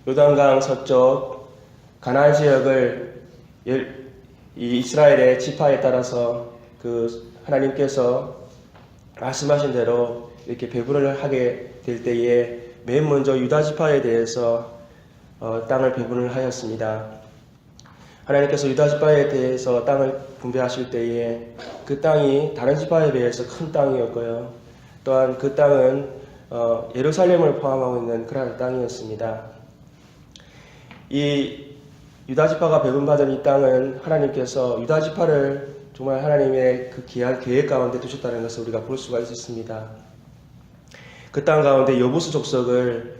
요단강 서쪽 가나안 지역을 이 이스라엘의 지파에 따라서 하나님께서 말씀하신 대로 이렇게 배분을 하게 될 때에 맨 먼저 유다 지파에 대해서 땅을 배분을 하였습니다. 하나님께서 유다 지파에 대해서 땅을 분배하실 때에 그 땅이 다른 지파에 비해서 큰 땅이었고요. 또한 그 땅은 예루살렘을 포함하고 있는 그런 땅이었습니다. 이 유다 지파가 배분받은 이 땅은 하나님께서 유다 지파를 정말 하나님의 그 귀한 계획 가운데 두셨다는 것을 우리가 볼 수가 있었습니다. 그 땅 가운데 여부수 족속을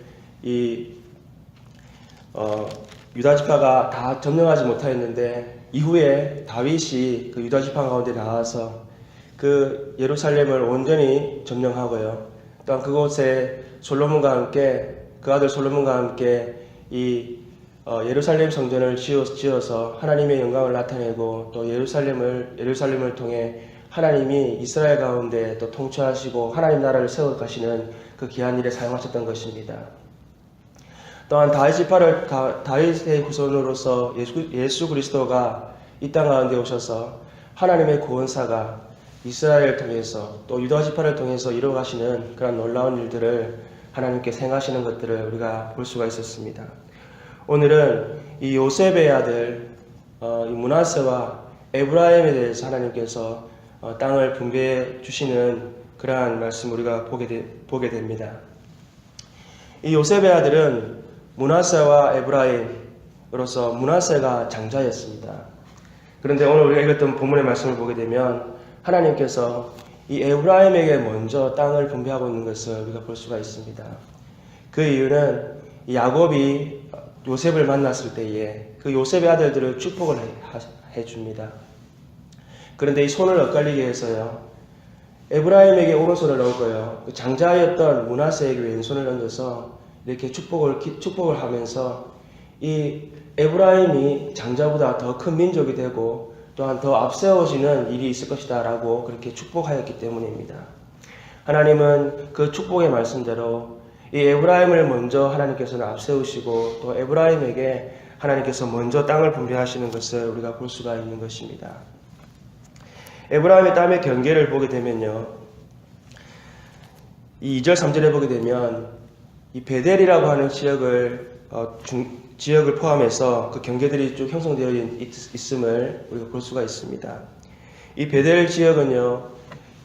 유다 지파가 다 점령하지 못하였는데 이후에 다윗이 그 유다 지파 가운데 나와서 그 예루살렘을 온전히 점령하고요. 또한 그곳에 솔로몬과 함께 그 아들 솔로몬과 함께 예루살렘 성전을 지어서 하나님의 영광을 나타내고 또 예루살렘을 통해 하나님이 이스라엘 가운데 또 통치하시고 하나님 나라를 세워 가시는 그 귀한 일에 사용하셨던 것입니다. 또한 다윗의 후손으로서 예수 그리스도가 이 땅 가운데 오셔서 하나님의 구원사가 이스라엘을 통해서 또 유다 지파를 통해서 이루어 가시는 그런 놀라운 일들을 하나님께 행하시는 것들을 우리가 볼 수가 있었습니다. 오늘은 이 요셉의 아들 이 므낫세와 에브라임에 대해서 하나님께서 땅을 분배해 주시는 그러한 말씀 우리가 보게 됩니다. 이 요셉의 아들은 므낫세와 에브라임으로서 므낫세가 장자였습니다. 그런데 오늘 우리가 읽었던 본문의 말씀을 보게 되면 하나님께서 이 에브라임에게 먼저 땅을 분배하고 있는 것을 우리가 볼 수가 있습니다. 그 이유는 야곱이 요셉을 만났을 때에 그 요셉의 아들들을 축복을 해줍니다. 그런데 이 손을 엇갈리게 해서요, 에브라임에게 오른손을 넣고요, 그 장자였던 므낫세에게 왼손을 얹어서 이렇게 축복을 하면서 이 에브라임이 장자보다 더 큰 민족이 되고 또한 더 앞세워지는 일이 있을 것이다 라고 그렇게 축복하였기 때문입니다. 하나님은 그 축복의 말씀대로 이 에브라임을 먼저 하나님께서는 앞세우시고 또 에브라임에게 하나님께서 먼저 땅을 분배하시는 것을 우리가 볼 수가 있는 것입니다. 에브라임의 땅의 경계를 보게 되면요, 이 2절 3절에 보게 되면 이 베델이라고 하는 지역을 포함해서 그 경계들이 쭉 형성되어 있음을 우리가 볼 수가 있습니다. 이 베델 지역은요,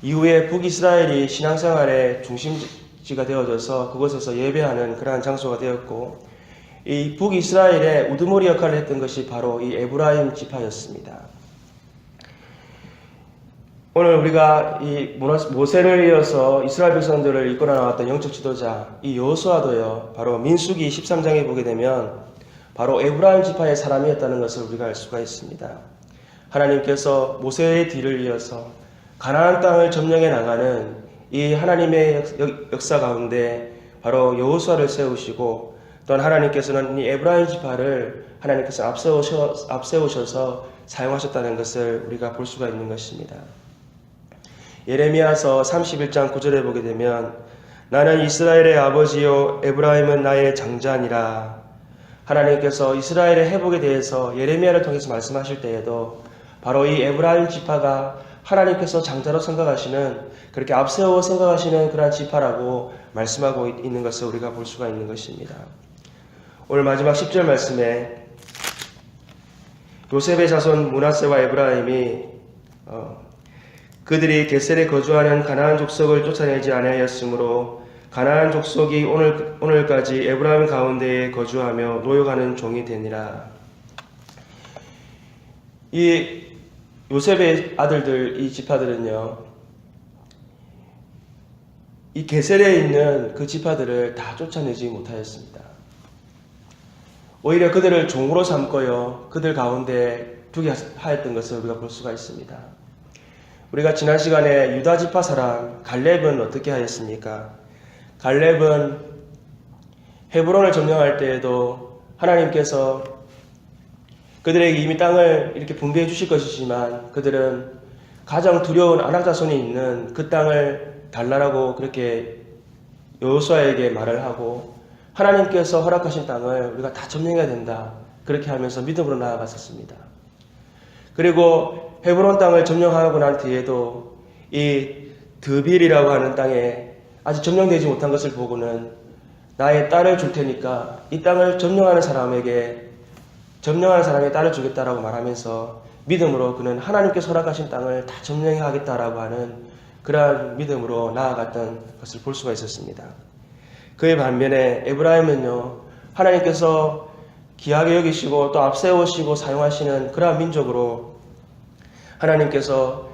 이후에 북이스라엘이 신앙생활의 중심지가 되어져서 그곳에서 예배하는 그러한 장소가 되었고, 이 북이스라엘의 우두머리 역할을 했던 것이 바로 이 에브라임 지파였습니다. 오늘 우리가 이 모세를 이어서 이스라엘 백성들을 이끌어 나왔던 영적 지도자 이 여호수아도요, 바로 민수기 13장에 보게 되면 바로 에브라임 지파의 사람이었다는 것을 우리가 알 수가 있습니다. 하나님께서 모세의 뒤를 이어서 가나안 땅을 점령해 나가는 이 하나님의 역사 가운데 바로 여호수아를 세우시고, 또한 하나님께서는 이 에브라임 지파를 하나님께서 앞세우셔서 사용하셨다는 것을 우리가 볼 수가 있는 것입니다. 예레미야서 31장 9절에 보게 되면 나는 이스라엘의 아버지요 에브라임은 나의 장자니라. 하나님께서 이스라엘의 회복에 대해서 예레미야를 통해서 말씀하실 때에도 바로 이 에브라임 지파가 하나님께서 장자로 생각하시는, 그렇게 앞세워 생각하시는 그러한 지파라고 말씀하고 있는 것을 우리가 볼 수가 있는 것입니다. 오늘 마지막 10절 말씀에 요셉의 자손 므낫세와 에브라임이 그들이 게셀에 거주하는 가나안 족속을 쫓아내지 아니하였으므로 가나안 족속이 오늘까지 에브라임 가운데에 거주하며 노역하는 종이 되니라. 이 요셉의 아들들, 이 지파들은요, 이 게셀에 있는 그 지파들을 다 쫓아내지 못하였습니다. 오히려 그들을 종으로 삼고요, 그들 가운데 두게 하였던 것을 우리가 볼 수가 있습니다. 우리가 지난 시간에 유다 지파 사람 갈렙은 어떻게 하였습니까? 갈렙은 헤브론을 점령할 때에도 하나님께서 그들에게 이미 땅을 이렇게 분배해 주실 것이지만 그들은 가장 두려운 아낙 자손이 있는 그 땅을 달라라고 그렇게 여호수아에게 말을 하고, 하나님께서 허락하신 땅을 우리가 다 점령해야 된다. 그렇게 하면서 믿음으로 나아갔었습니다. 그리고 헤브론 땅을 점령하고 난 뒤에도 이 드빌이라고 하는 땅에 아직 점령되지 못한 것을 보고는 나의 딸을 줄 테니까 이 땅을 점령하는 사람에게 딸을 주겠다라고 말하면서 믿음으로 그는 하나님께서 허락하신 땅을 다 점령하겠다라고 하는 그러한 믿음으로 나아갔던 것을 볼 수가 있었습니다. 그의 반면에 에브라임은요, 하나님께서 귀하게 여기시고 또 앞세우시고 사용하시는 그러한 민족으로 하나님께서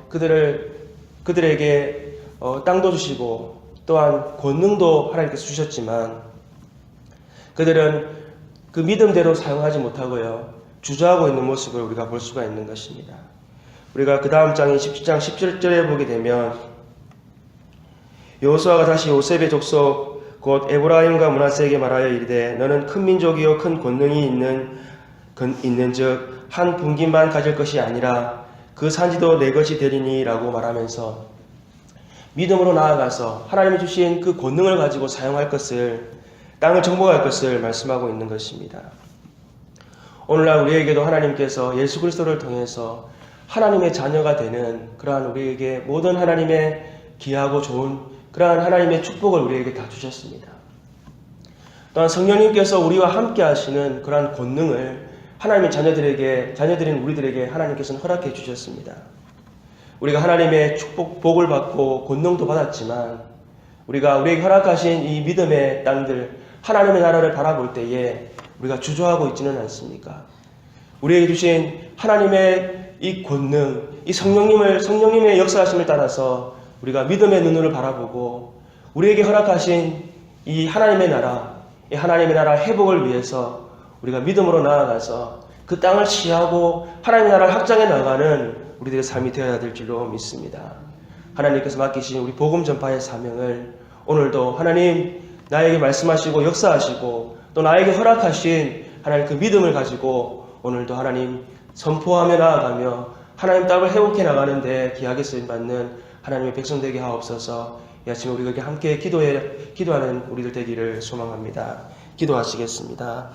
그들에게 땅도 주시고 또한 권능도 하나님께서 주셨지만 그들은 그 믿음대로 사용하지 못하고요, 주저하고 있는 모습을 우리가 볼 수가 있는 것입니다. 우리가 그 다음 장인 17장 17절에 보게 되면 여호수아가 다시 요셉의 족속 곧 에브라임과 므낫세에게 말하여 이르되 너는 큰 민족이요 큰 권능이 있는즉 한 분깃만 가질 것이 아니라 그 산지도 내 것이 되리니 라고 말하면서 믿음으로 나아가서 하나님이 주신 그 권능을 가지고 사용할 것을, 땅을 정복할 것을 말씀하고 있는 것입니다. 오늘날 우리에게도 하나님께서 예수 그리스도를 통해서 하나님의 자녀가 되는 그러한 우리에게 모든 하나님의 귀하고 좋은 그러한 하나님의 축복을 우리에게 다 주셨습니다. 또한 성령님께서 우리와 함께 하시는 그러한 권능을 하나님의 자녀들인 우리들에게 하나님께서는 허락해 주셨습니다. 우리가 하나님의 축복, 복을 받고 권능도 받았지만 우리가 우리에게 허락하신 이 믿음의 땅들, 하나님의 나라를 바라볼 때에 우리가 주저하고 있지는 않습니까? 우리에게 주신 하나님의 이 권능, 이 성령님의 역사하심을 따라서 우리가 믿음의 눈으로 바라보고 우리에게 허락하신 이 하나님의 나라 회복을 위해서 우리가 믿음으로 나아가서 그 땅을 취하고 하나님의 나라를 확장해 나가는 우리들의 삶이 되어야 될 줄로 믿습니다. 하나님께서 맡기신 우리 복음 전파의 사명을 오늘도 하나님 나에게 말씀하시고 역사하시고 또 나에게 허락하신 하나님 그 믿음을 가지고 오늘도 하나님 선포하며 나아가며 하나님 땅을 회복해 나가는데 귀하게 쓰임받는 하나님의 백성 되게 하옵소서. 이 아침에 우리가 함께 기도하는 우리들 되기를 소망합니다. 기도하시겠습니다.